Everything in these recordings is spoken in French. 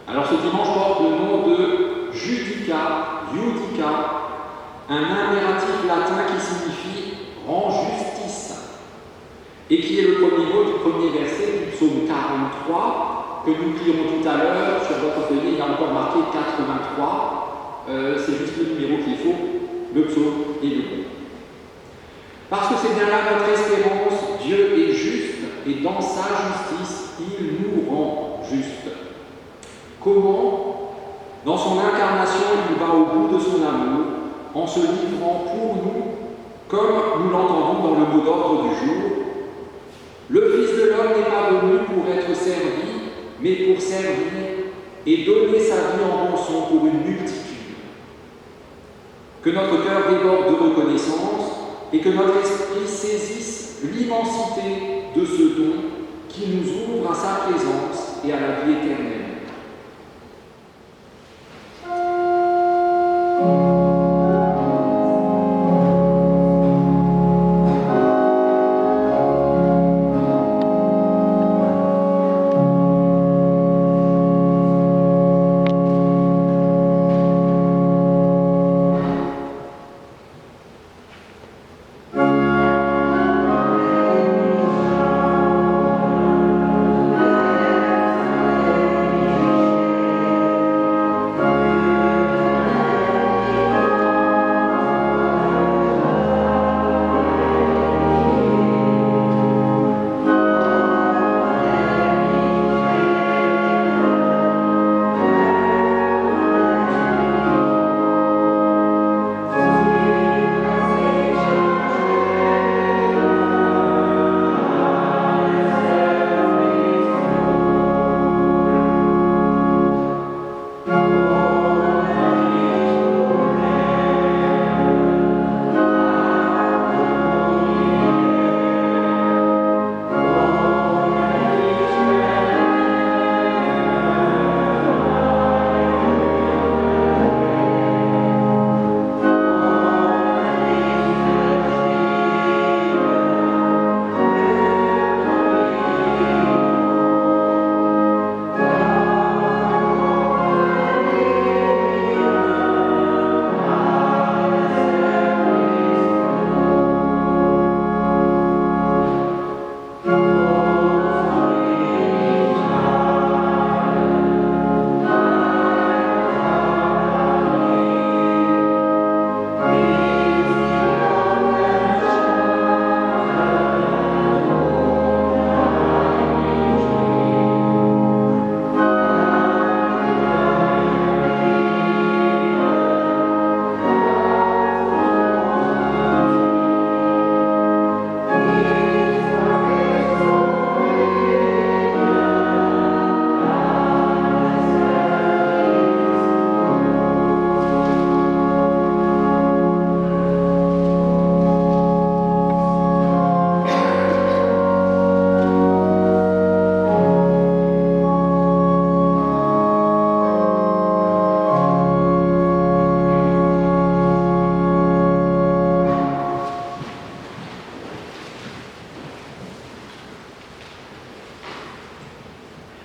Alors ce dimanche porte le nom de Judica, un impératif latin qui signifie « rend justice » et qui est le premier mot du premier verset du psaume 43 que nous lirons tout à l'heure. Sur votre feuillet, il y a encore marqué 83. C'est juste le numéro qu'il faut, le psaume et le bon. Parce que c'est bien là notre espérance, Dieu est juste et dans sa justice, il nous rend justes. Comment? Dans son incarnation, il va au bout de son amour en se livrant pour nous, comme nous l'entendons dans le mot d'ordre du jour. Le Fils de l'homme n'est pas venu pour être servi, mais pour servir et donner sa vie en rançon pour une multitude. Que notre cœur déborde de reconnaissance et que notre esprit saisisse l'immensité de ce don qui nous ouvre à sa présence et à la vie éternelle.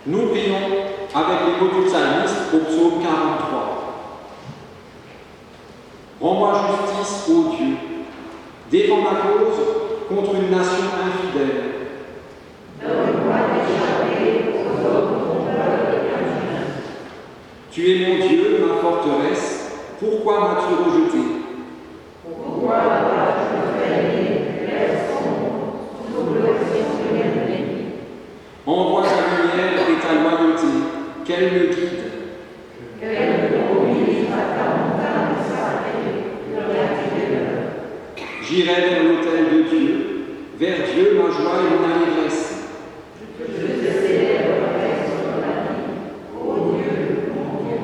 Nous prions avec les mots du psalmiste au psaume 43. Rends-moi justice, ô Dieu, défends ma cause contre une nation infidèle. Donne-moi d'échapper aux hommes trompeurs et injustes. Tu es mon Dieu, ma forteresse, pourquoi m'as-tu rejeté? Pourquoi vas-tu me faire l'air sombre sous l'oppression de l'ennemi? Envoie ta lumière et ta loyauté, qu'elle me guide. Qu'elle me conduise à ta montagne sacrée, le Rédempteur. J'irai vers l'autel de Dieu, vers Dieu ma joie et mon allégresse. Je te célébrerai sur la vie, ô Dieu, mon Dieu.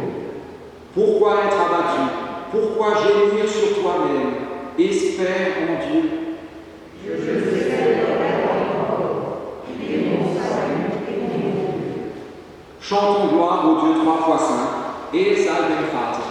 Pourquoi être abattu? Pourquoi gémir sur toi-même? Espère en Dieu. Je te célébrerai encore, il est mon salut et mon Dieu. Chantons gloire au Dieu trois fois saint, et salve Fata.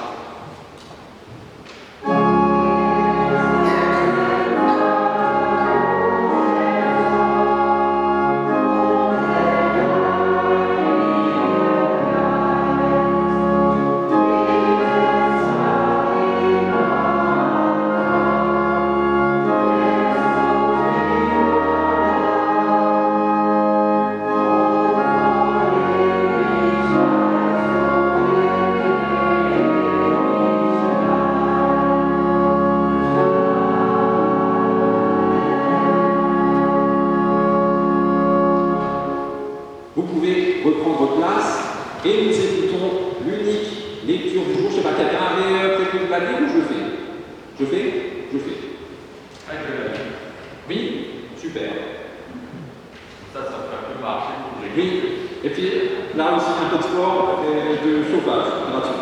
pas dire ou je fais? Je fais? Je fais. Oui, super. Ça fait un peu marcher pour les Oui, et puis là aussi un peu de sport et de chauffage gratuit.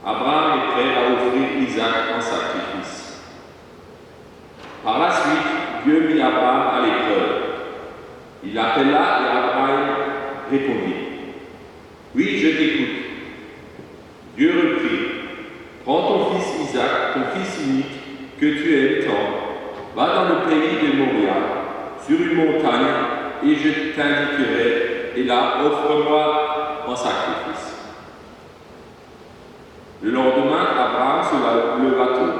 Abraham est prêt à offrir Isaac en sacrifice. Par la suite, Dieu mit Abraham à l'épreuve. Il l'appela et Abraham répondit. Oui, je t'écoute. Dieu reprit. Prends ton fils Isaac, ton fils unique, que tu aimes tant. Va dans le pays de Moria, sur une montagne, et je t'indiquerai, et là, offre-moi en sacrifice. Le lendemain, Abraham se leva tôt.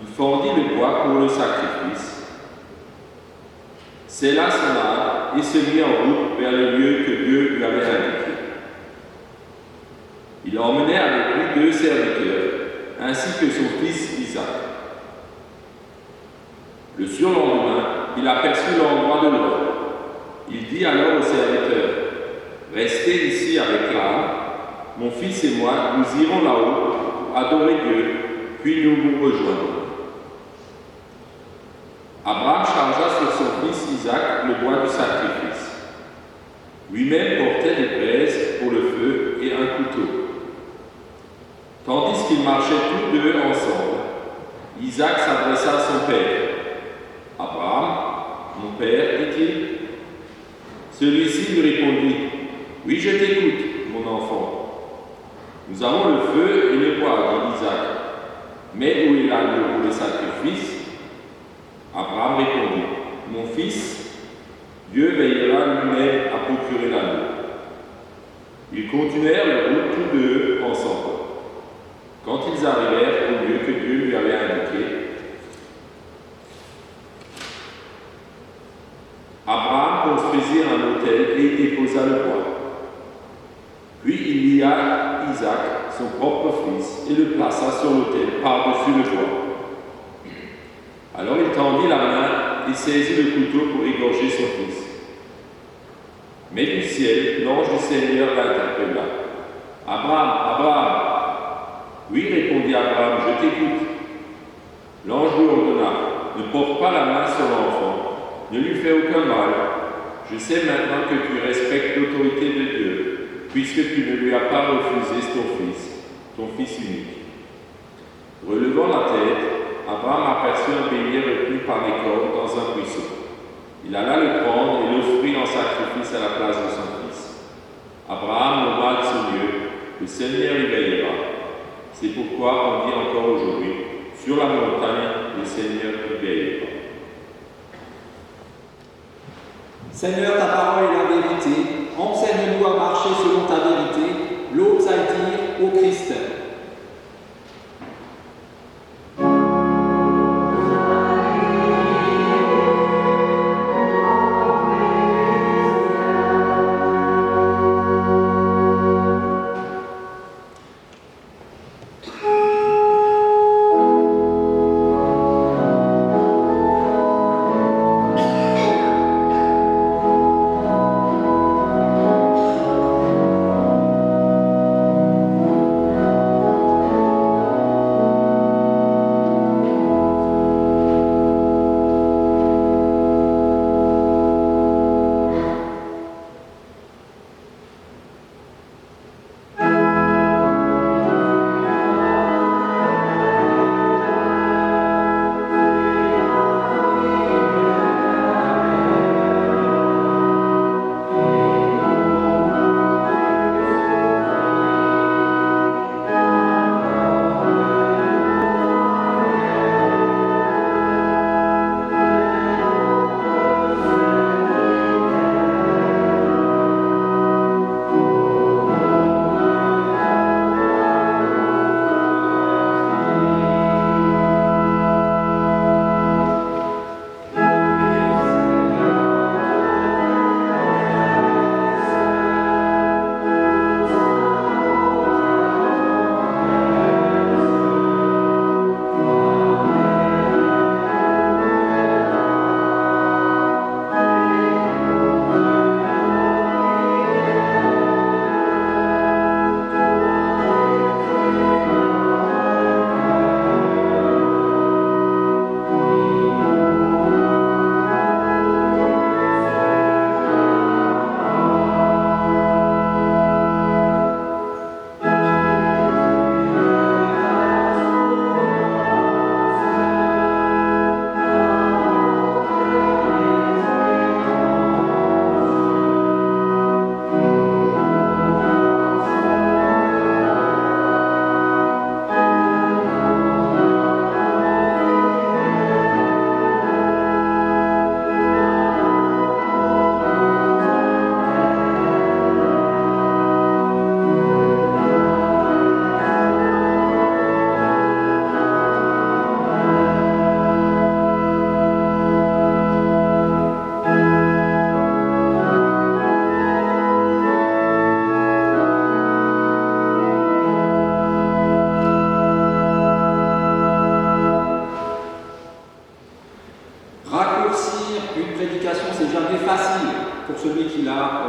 Il fendit le bois pour le sacrifice, scella son âne et se mit en route vers le lieu que Dieu lui avait indiqué. Il emmenait avec lui 2 serviteurs, ainsi que son fils Isaac. Le surlendemain, il aperçut l'endroit de l'or. Il dit alors aux serviteurs, « Restez ici avec l'âne, mon fils et moi, nous irons là-haut pour adorer Dieu, puis nous vous rejoindrons. » Abraham chargea sur son fils Isaac le bois du sacrifice. Lui-même portait des braises pour le feu et un couteau. Tandis qu'ils marchaient tous deux ensemble, Isaac s'adressa à son père. « Abraham, mon père, dit-il. » Celui-ci lui répondit, « Oui, je t'écoute, mon enfant. » « Nous avons le feu et le bois, dit Isaac. Mais où est l'agneau pour le sacrifice? » Abraham répondit, « Mon fils, Dieu veillera lui-même à procurer l'agneau. » Ils continuèrent leur route tous deux ensemble. Quand ils arrivèrent au lieu que Dieu lui avait indiqué, Abraham construisit un autel et y déposa le bois. Puis il lia Isaac, son propre fils, et le plaça sur l'autel par-dessus le bois. Alors il tendit la main et saisit le couteau pour égorger son fils. Mais du ciel, l'ange du Seigneur l'interpella. « Abraham, Abraham !» « Oui, répondit Abraham, je t'écoute. » L'ange lui ordonna, « Ne porte pas la main sur l'enfant, ne lui fais aucun mal. Je sais maintenant que tu respectes l'autorité de Dieu, puisque tu ne lui as pas refusé ton fils unique. » Relevant la tête, Abraham aperçut un bélier retenu par les cornes dans un buisson. Il alla le prendre et l'offrit en sacrifice à la place de son fils. Abraham nomma ce lieu, le Seigneur y veillera. C'est pourquoi on dit encore aujourd'hui, sur la montagne, le Seigneur y veillera. Seigneur, ta parole est la vérité. Enseigne-nous à marcher selon ta vérité. L'eau dire au Christ.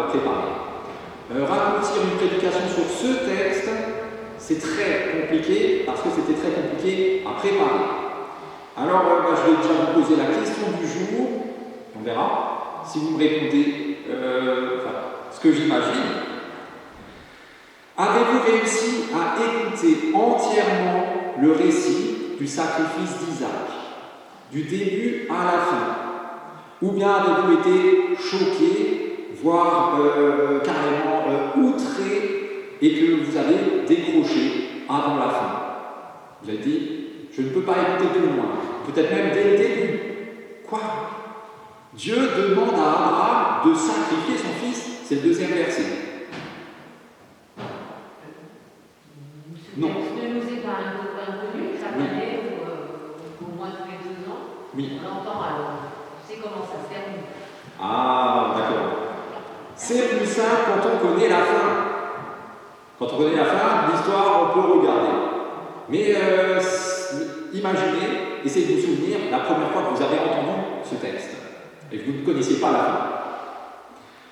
préparer. Raccourcir une prédication sur ce texte, c'est très compliqué parce que c'était très compliqué à préparer. Alors, je vais déjà vous poser la question du jour. On verra si vous me répondez ce que j'imagine. Avez-vous réussi à écouter entièrement le récit du sacrifice d'Isaac, du début à la fin? Ou bien avez-vous été choqué, voire carrément outré, et que vous avez décroché avant la fin? Vous avez dit, je ne peux pas écouter plus loin, peut-être même dès le début. Quoi? Dieu demande à Abraham de sacrifier son fils, c'est le deuxième verset. Non. Ne nous est pas inconnu, chaque année, ou au moins tous les 2 ans. Oui. On l'entend alors. Tu sais comment ça se termine. Ah, d'accord. C'est plus simple quand on connaît la fin. Quand on connaît la fin, l'histoire, on peut regarder. Mais imaginez, essayez de vous souvenir la première fois que vous avez entendu ce texte et que vous ne connaissiez pas la fin.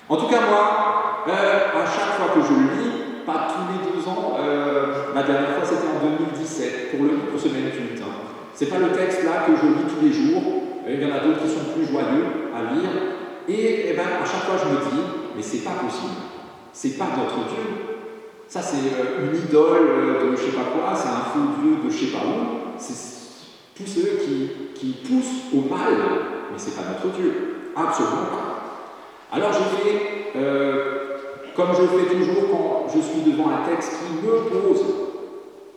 En tout cas, moi, à chaque fois que je le lis, pas tous les 2 ans, la dernière fois c'était en 2017 pour ce même culte. C'est pas le texte là que je lis tous les jours. Il y en a d'autres qui sont plus joyeux à lire. Et à chaque fois je me dis, mais c'est pas possible. C'est pas notre Dieu. Ça c'est une idole de je sais pas quoi, c'est un faux Dieu de je sais pas où. C'est tous ceux qui poussent au mal, mais c'est pas notre Dieu. Absolument pas. Alors j'ai fait, comme je fais toujours quand je suis devant un texte qui me pose,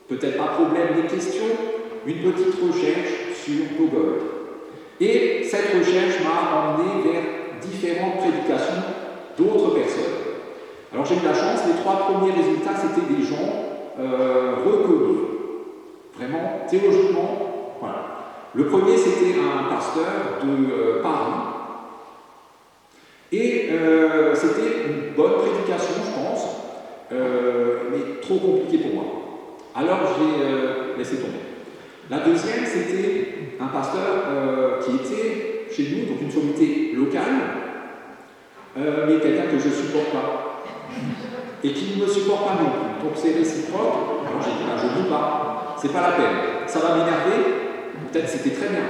peut-être pas problème, des questions, une petite recherche sur Google. Et cette recherche m'a emmené vers différentes prédications d'autres personnes. Alors j'ai eu la chance, les 3 premiers résultats, c'était des gens reconnus, vraiment, théologiquement, voilà. Le premier, c'était un pasteur de Paris, et c'était une bonne prédication, je pense, mais trop compliqué pour moi. Alors j'ai laissé tomber. La deuxième, c'était un pasteur qui était chez nous, donc une sommité locale, mais quelqu'un que je ne supporte pas. Et qui ne me supporte pas non plus. Donc c'est réciproque. Alors j'ai dit, je ne dis pas, c'est pas la peine. Ça va m'énerver, peut-être c'était très bien,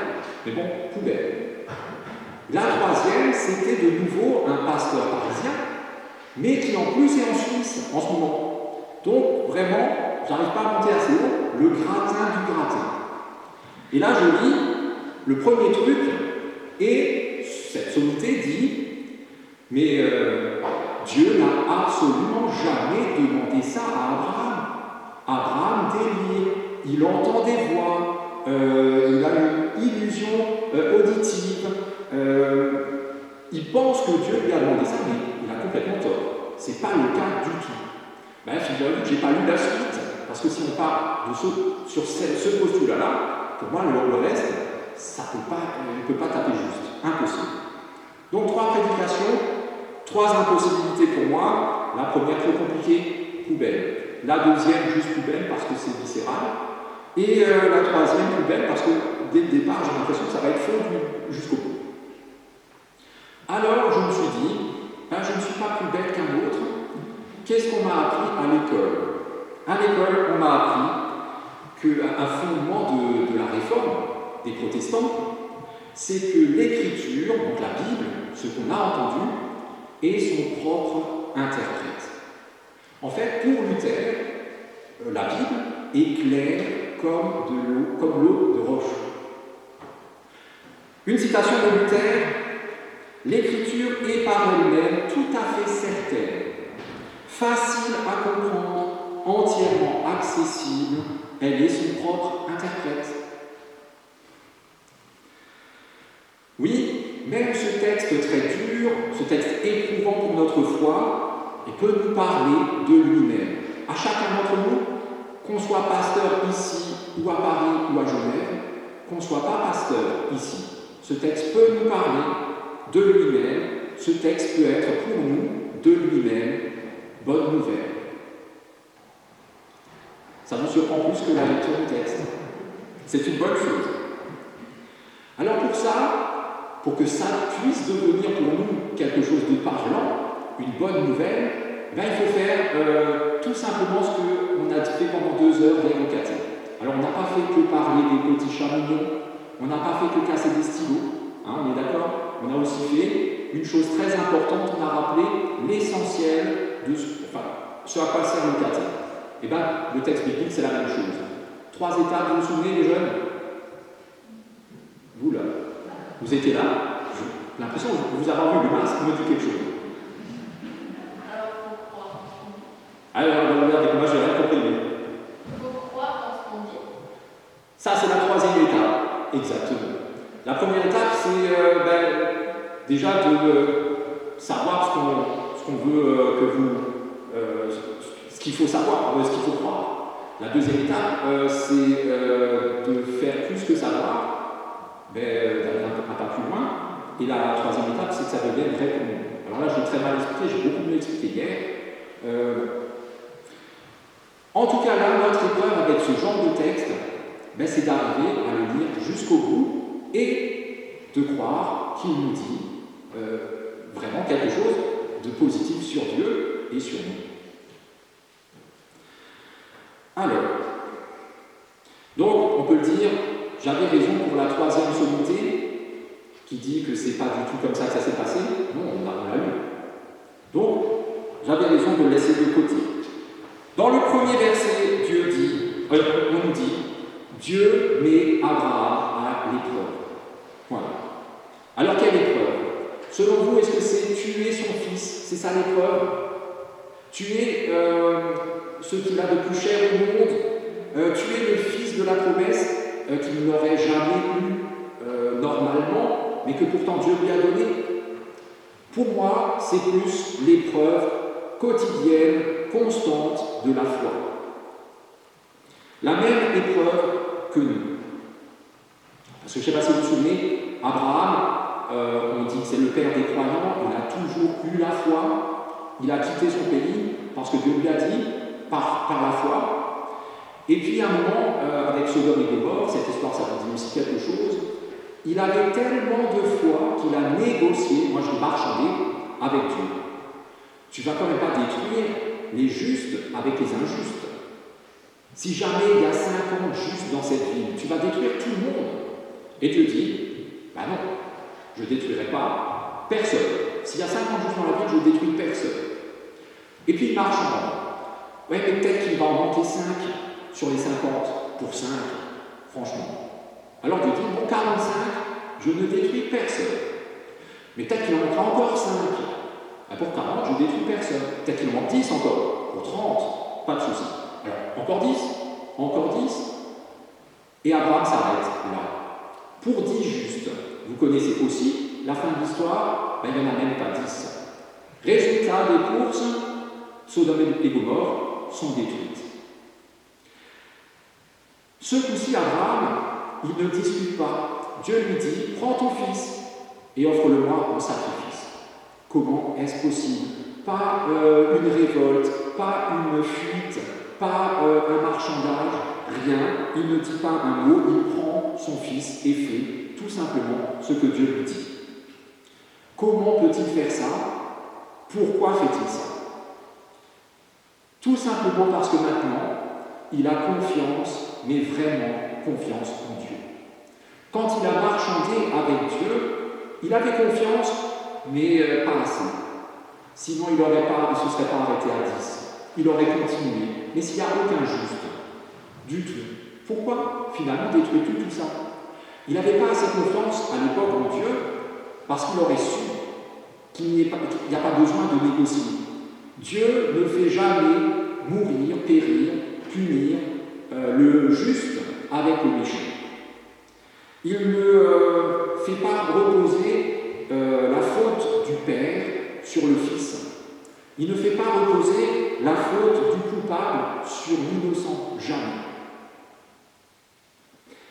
mais bon, poubelle. La troisième, c'était de nouveau un pasteur parisien, mais qui en plus est en Suisse en ce moment. Donc vraiment, j'arrive pas à monter assez haut, le gratin du gratin. Et là je lis le premier truc, et cette sommité dit, mais Dieu n'a absolument jamais demandé ça à Abraham. Abraham délire, il entend des voix, il a une illusion auditive, il pense que Dieu lui a demandé ça, mais il a complètement tort. C'est pas le cas du tout. Figurez-vous que j'ai pas lu la suite, parce que si on part sur ce postulat-là, pour moi le reste, il ne peut pas taper juste, impossible. Donc 3 prédications, 3 impossibilités pour moi. La première, trop compliquée, poubelle. La deuxième, juste poubelle parce que c'est viscéral. Et la troisième, poubelle parce que dès le départ, j'ai l'impression que ça va être fondu jusqu'au bout. Alors, je me suis dit, je ne suis pas plus bête qu'un autre. Qu'est-ce qu'on m'a appris à l'école? À l'école, on m'a appris qu'un fondement de la réforme des protestants, c'est que l'écriture, donc la Bible, ce qu'on a entendu, est son propre interprète. En fait, pour Luther, la Bible est claire comme l'eau de roche. Une citation de Luther, l'écriture est par elle-même tout à fait certaine, facile à comprendre, entièrement accessible, elle est son propre interprète. Oui, même ce texte très dur, ce texte éprouvant pour notre foi, il peut nous parler de lui-même. À chacun d'entre nous, qu'on soit pasteur ici, ou à Paris, ou à Genève, qu'on ne soit pas pasteur ici, ce texte peut nous parler de lui-même, ce texte peut être pour nous, de lui-même, bonne nouvelle. Ça nous surprend plus que la lecture du texte. C'est une bonne chose. Alors pour ça, pour que ça puisse devenir pour nous quelque chose de parlant, une bonne nouvelle, ben, il faut faire tout simplement ce qu'on a fait pendant 2 heures d'évocateur. Alors on n'a pas fait que parler des petits chats mignons, on n'a pas fait que casser des stylos, hein, on est d'accord? On a aussi fait une chose très importante, on a rappelé l'essentiel de ce à quoi sert le caté. Et bien, le texte biblique, c'est la même chose. 3 étapes, vous vous souvenez, les jeunes? Vous là, vous étiez là? J'ai l'impression que vous avez vu le masque me dit quelque chose. Alors, regardez, moi j'ai rien compris. Il faut croire en ce qu'on dit. Ça, c'est la 3e étape. Exactement. La première étape, c'est déjà de savoir ce qu'on veut ce qu'il faut savoir, ce qu'il faut croire. La 2e étape, c'est de faire plus que savoir, d'aller un pas plus loin. Et la 3e étape, c'est que ça devienne vrai pour nous. Alors là, je l'ai très mal expliqué, j'ai beaucoup mieux expliqué hier. En tout cas, là, notre épreuve avec ce genre de texte, c'est d'arriver à le lire jusqu'au bout et de croire qu'il nous dit vraiment quelque chose de positif sur Dieu et sur nous. Alors, donc, on peut le dire, j'avais raison pour la 3e sommité, qui dit que c'est pas du tout comme ça que ça s'est passé. Non, on l'a lu. Donc, j'avais raison de le laisser de côté. Dans le premier verset, on nous dit, Dieu met Abraham à l'épreuve. Voilà. Alors, quelle épreuve? Selon vous, est-ce que c'est tuer son fils? C'est ça l'épreuve? Tuer ce qu'il a de plus cher au monde? Tuer le fils de la promesse qu'il n'aurait jamais eu normalement, mais que pourtant Dieu lui a donné? Pour moi, c'est plus l'épreuve quotidienne, constante de la foi. La même épreuve que nous. Parce que je ne sais pas si vous vous souvenez, Abraham, on dit que c'est le père des croyants, il a toujours eu la foi, il a quitté son pays parce que Dieu lui a dit, par la foi. Et puis à un moment, avec Sodome et Gomorrhe, cette histoire ça vous dit aussi quelque chose, il avait tellement de foi qu'il a négocié, moi je l'ai marchandé, avec Dieu. Tu ne vas quand même pas détruire les justes avec les injustes. Si jamais il y a 50 justes dans cette ville, tu vas détruire tout le monde. Et Dieu dit, non, je ne détruirai pas personne. S'il y a 50 justes dans la ville, je ne détruis personne. Et puis il marche en bas. Ouais, mais peut-être qu'il va en manquer 5 sur les 50 pour 5, franchement. Alors Dieu dit, bon, 45, je ne détruis personne. Mais peut-être qu'il en manquera encore 5. Pour 40, je ne détruis personne. Peut-être qu'il en manque 10 encore. Pour 30, pas de souci. Alors, encore 10. Et Abraham s'arrête là. Pour 10 justes, vous connaissez aussi la fin de l'histoire, il n'y en a même pas 10. Résultat des courses, Sodome et Gomorrhe sont détruites. Ce coup-ci, Abraham, il ne discute pas. Dieu lui dit, prends ton fils et offre-le-moi en sacrifice. Comment est-ce possible? Pas une révolte, pas une fuite, pas un marchandage, rien. Il ne dit pas un mot, il prend son fils et fait tout simplement ce que Dieu lui dit. Comment peut-il faire ça? Pourquoi fait-il ça? Tout simplement parce que maintenant, il a confiance, mais vraiment confiance en Dieu. Quand il a marchandé avec Dieu, il avait confiance, mais pas assez. Sinon, il ne se serait pas arrêté à 10. Il aurait continué. Mais s'il n'y a aucun juste, du tout, pourquoi finalement détruire tout ça? Il n'avait pas assez confiance à l'époque en Dieu, parce qu'il aurait su qu'il n'y a pas besoin de négocier. Dieu ne fait jamais mourir, périr, punir le juste avec le méchant. Il ne fait pas reposer la faute du Père sur le Fils. Il ne fait pas reposer la faute du coupable sur l'innocent, jamais.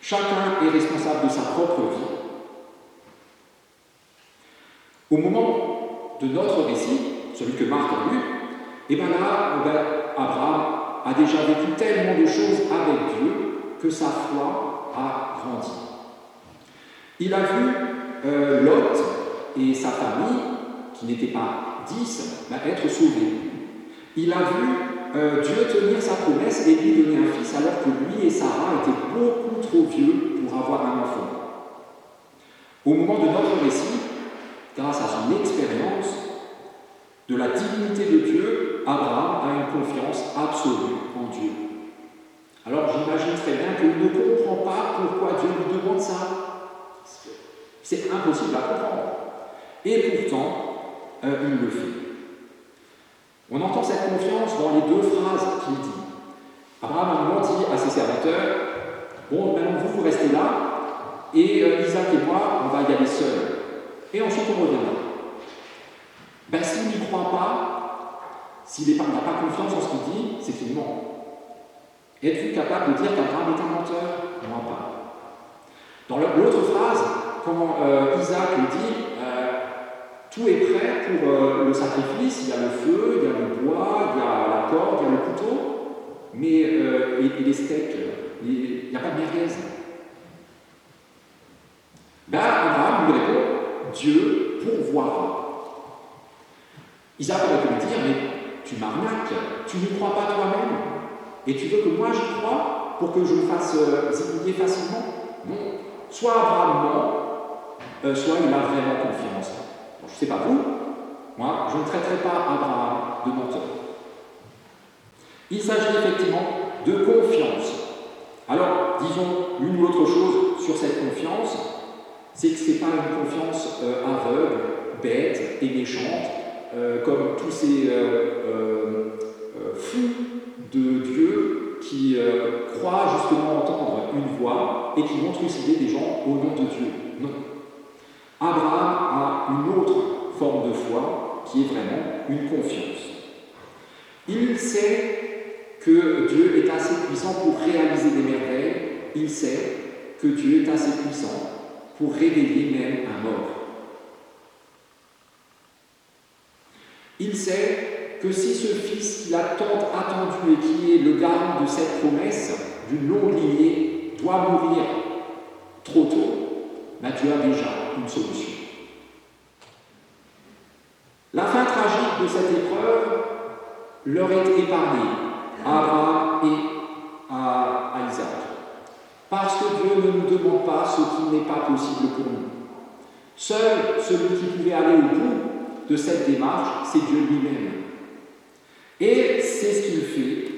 Chacun est responsable de sa propre vie. Au moment de notre récit, celui que Marc a lu, Abraham a déjà vécu tellement de choses avec Dieu que sa foi a grandi. Il a vu Lot et sa famille, qui n'étaient pas 10, être sauvé. Il a vu Dieu tenir sa promesse et lui donner un fils alors que lui et Sarah étaient beaucoup trop vieux pour avoir un enfant. Au moment de notre récit, grâce à son expérience de la divinité de Dieu, Abraham a une confiance absolue en Dieu. Alors j'imagine très bien qu'il ne comprend pas pourquoi Dieu lui demande ça. C'est impossible à comprendre. Et pourtant, il le fait. On entend cette confiance dans les deux phrases qu'il dit. Abraham à un moment dit à ses serviteurs, bon, maintenant vous restez là, et Isaac et moi, on va y aller seuls. Et ensuite on reviendra. S'il n'y croit pas, s'il n'a pas confiance en ce qu'il dit, c'est qu'il ment. Êtes-vous capable de dire qu'Abraham est un menteur? Moi pas. Dans l'autre phrase, quand Isaac lui dit tout est prêt pour le sacrifice, il y a le feu, il y a le bois, il y a la corde, il y a le couteau, mais et les steaks, il n'y a pas de merguez. Abraham lui répond, Dieu pourvoira. Isaac aurait pu lui dire, mais tu m'arnaques, tu n'y crois pas toi-même, et tu veux que moi j'y croie pour que je me fasse zigouiller facilement? Non. Soit Abraham ment, soit il a vraiment confiance. Bon, je ne sais pas vous, moi je ne traiterai pas Abraham de menteur. Il s'agit effectivement de confiance. Alors, disons l'une ou l'autre chose sur cette confiance, c'est que ce n'est pas une confiance aveugle, bête et méchante, comme tous ces fous de Dieu qui croient justement entendre une voix et qui vont trucider des gens au nom de Dieu. Non. Abraham a une autre forme de foi qui est vraiment une confiance. Il sait que Dieu est assez puissant pour réaliser des merveilles. Il sait que Dieu est assez puissant pour réveiller même un mort. Il sait que si ce fils qu'il a tant attendu et qui est le garant de cette promesse d'une longue lignée doit mourir trop tôt, Dieu a déjà une solution. La fin tragique de cette épreuve leur est épargnée à Abraham et à Isaac. Parce que Dieu ne nous demande pas ce qui n'est pas possible pour nous. Seul celui qui pouvait aller au bout de cette démarche, c'est Dieu lui-même. Et c'est ce qu'il fait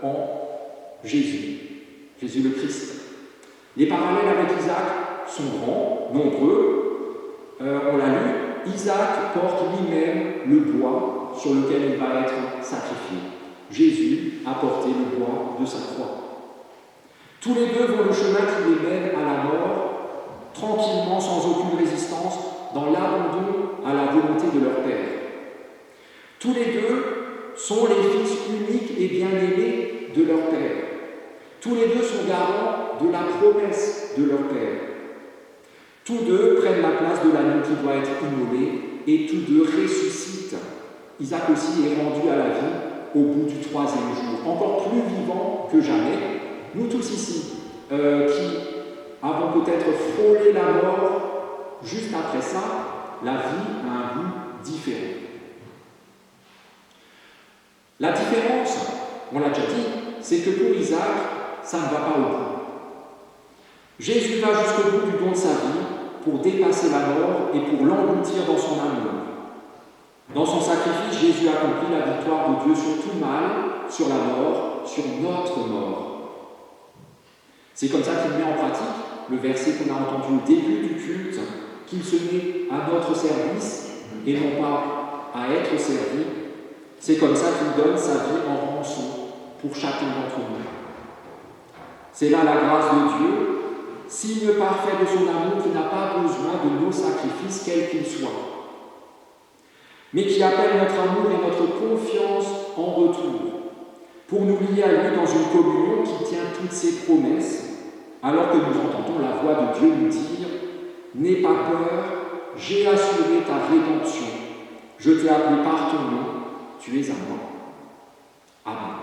en Jésus le Christ. Les parallèles avec Isaac sont grands, nombreux. On l'a lu, Isaac porte lui-même le bois sur lequel il va être sacrifié. Jésus a porté le bois de sa croix. Tous les deux vont le chemin qui les mène à la mort, tranquillement, sans aucune résistance, dans l'abandon à la volonté de leur Père. Tous les deux sont les fils uniques et bien-aimés de leur Père. Tous les deux sont garants de la promesse de leur Père. Tous deux prennent la place de l'agneau qui doit être immolé et tous deux ressuscitent. Isaac aussi est rendu à la vie au bout du 3e jour, encore plus vivant que jamais. Nous tous ici, qui avons peut-être frôlé la mort, juste après ça, la vie a un goût différent. La différence, on l'a déjà dit, c'est que pour Isaac, ça ne va pas au bout. Jésus va jusqu'au bout du don de sa vie pour dépasser la mort et pour l'engloutir dans son amour. Dans son sacrifice, Jésus accomplit la victoire de Dieu sur tout mal, sur la mort, sur notre mort. C'est comme ça qu'il met en pratique le verset qu'on a entendu au début du culte, qu'il se met à notre service et non pas à être servi. C'est comme ça qu'il donne sa vie en rançon pour chacun d'entre nous. C'est là la grâce de Dieu, signe parfait de son amour qui n'a pas besoin de nos sacrifices, quels qu'ils soient, mais qui appelle notre amour et notre confiance en retour, pour nous lier à lui dans une communion qui tient toutes ses promesses, alors que nous entendons la voix de Dieu nous dire « N'aie pas peur, j'ai assuré ta rédemption, je t'ai appelé par ton nom, tu es à moi. » Amen.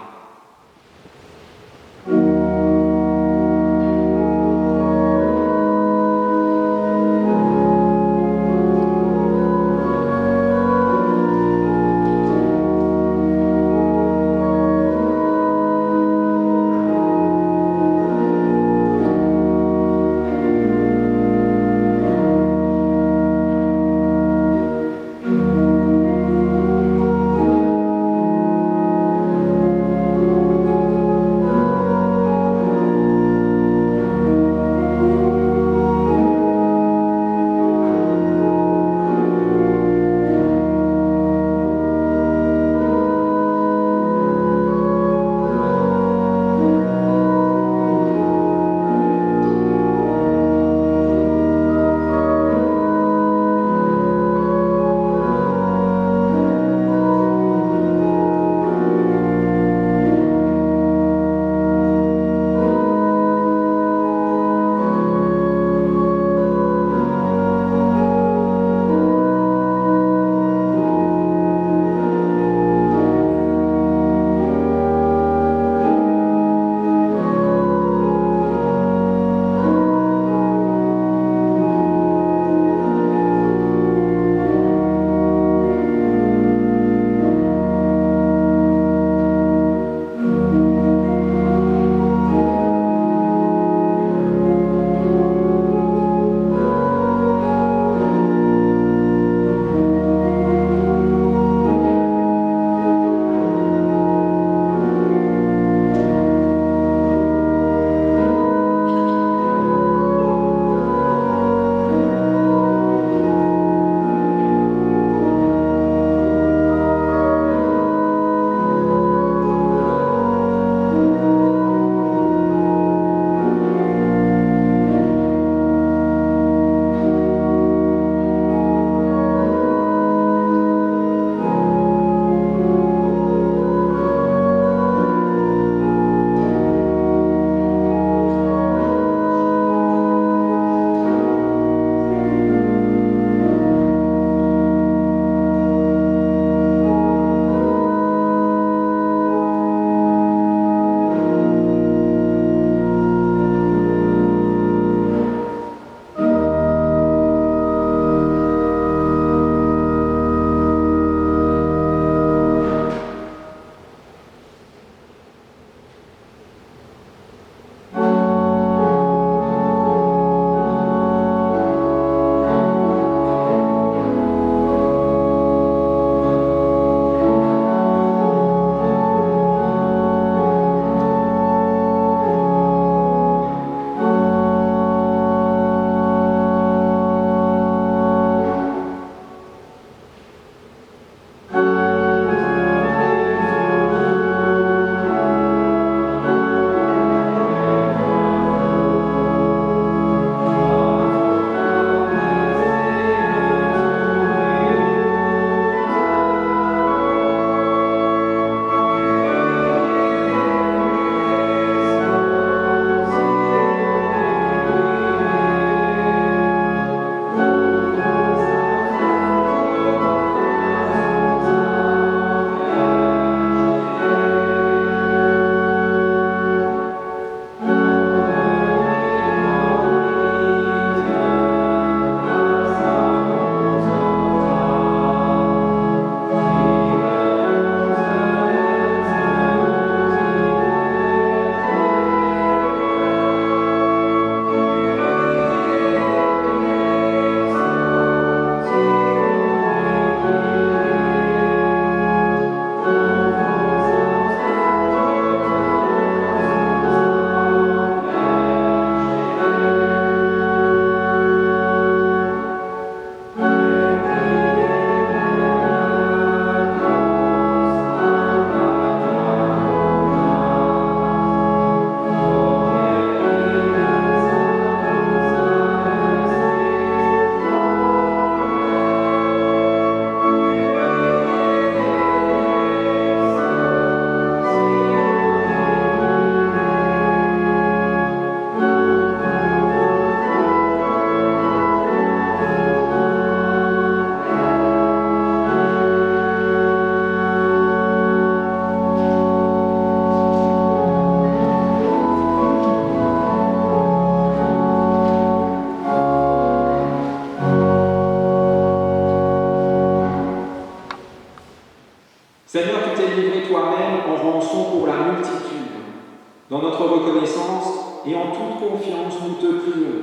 Dans notre reconnaissance et en toute confiance, nous te prions.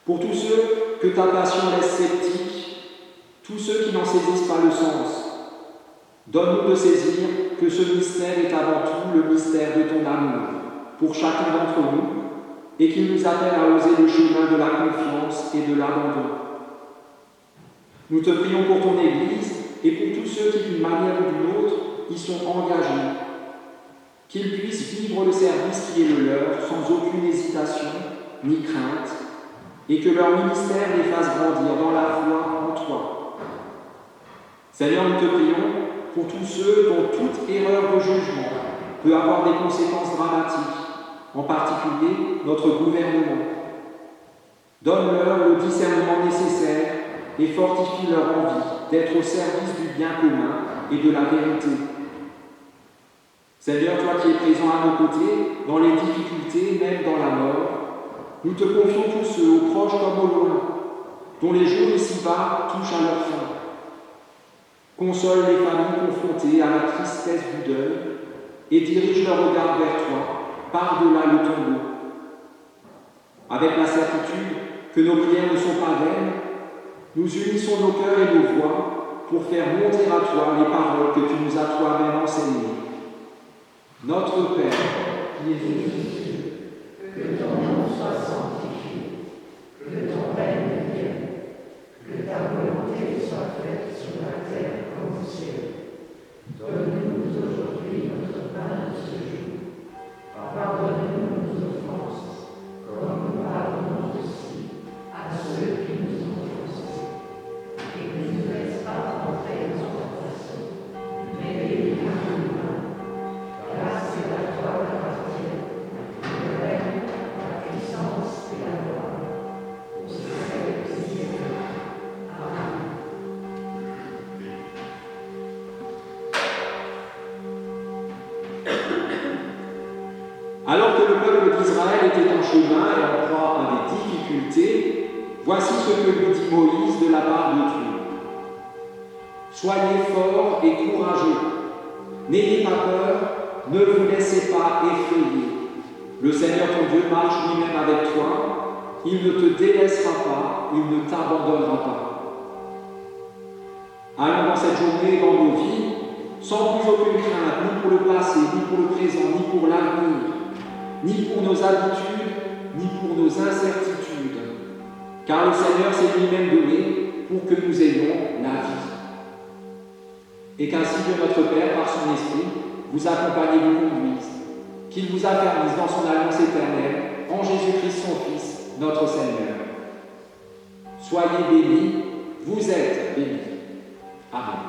Pour tous ceux que ta passion laisse sceptiques, tous ceux qui n'en saisissent pas le sens, donne-nous de saisir que ce mystère est avant tout le mystère de ton amour pour chacun d'entre nous et qu'il nous appelle à oser le chemin de la confiance et de l'abandon. Nous te prions pour ton Église et pour tous ceux qui, d'une manière ou d'une autre, y sont engagés, qu'ils puissent vivre le service qui est le leur sans aucune hésitation ni crainte, et que leur ministère les fasse grandir dans la foi en toi. Seigneur, nous te prions pour tous ceux dont toute erreur de jugement peut avoir des conséquences dramatiques, en particulier notre gouvernement. Donne-leur le discernement nécessaire et fortifie leur envie d'être au service du bien commun et de la vérité. Seigneur, toi qui es présent à nos côtés, dans les difficultés, même dans la mort, nous te confions tous ceux, aux proches comme aux loin, dont les jours ici-bas touchent à leur fin. Console les familles confrontées à la tristesse du deuil et dirige leur regard vers toi, par-delà le tombeau. Avec la certitude que nos prières ne sont pas vaines, nous unissons nos cœurs et nos voix pour faire monter à toi les paroles que tu nous as toi-même enseignées. Notre Père, qui es aux cieux, que ton nom soit sanctifié, que ton règne vienne, que ta volonté soit faite sur la terre comme au ciel. Donne-nous aujourd'hui notre pain de ce jour. Pardonne-nous nos offenses, comme nous pardonnons aussi à ceux qui nous ont offensés. Et ne nous laisse pas entrer en tentation, mais délivre-nous du mal. Car c'est à toi qu'appartient le règne, la puissance et la gloire, au siècle des siècles. Amen. Alors que le peuple d'Israël était en chemin et en proie à des difficultés, voici ce que lui dit Moïse de la part de Dieu. Soyez forts et courageux, n'ayez pas peur, ne vous laissez pas effrayer. Le Seigneur ton Dieu marche lui-même avec toi, il ne te délaissera pas, il ne t'abandonnera pas. Allons dans cette journée dans nos vies, sans plus aucune crainte, ni pour le passé, ni pour le présent, ni pour l'avenir, ni pour nos habitudes, ni pour nos incertitudes, car le Seigneur s'est lui-même donné pour que nous ayons la vie. Et qu'ainsi Dieu notre Père, par son Esprit, vous accompagne et vous conduise, qu'il vous affermisse dans son alliance éternelle, en Jésus-Christ son Fils, notre Seigneur. Soyez bénis, vous êtes bénis. Amen.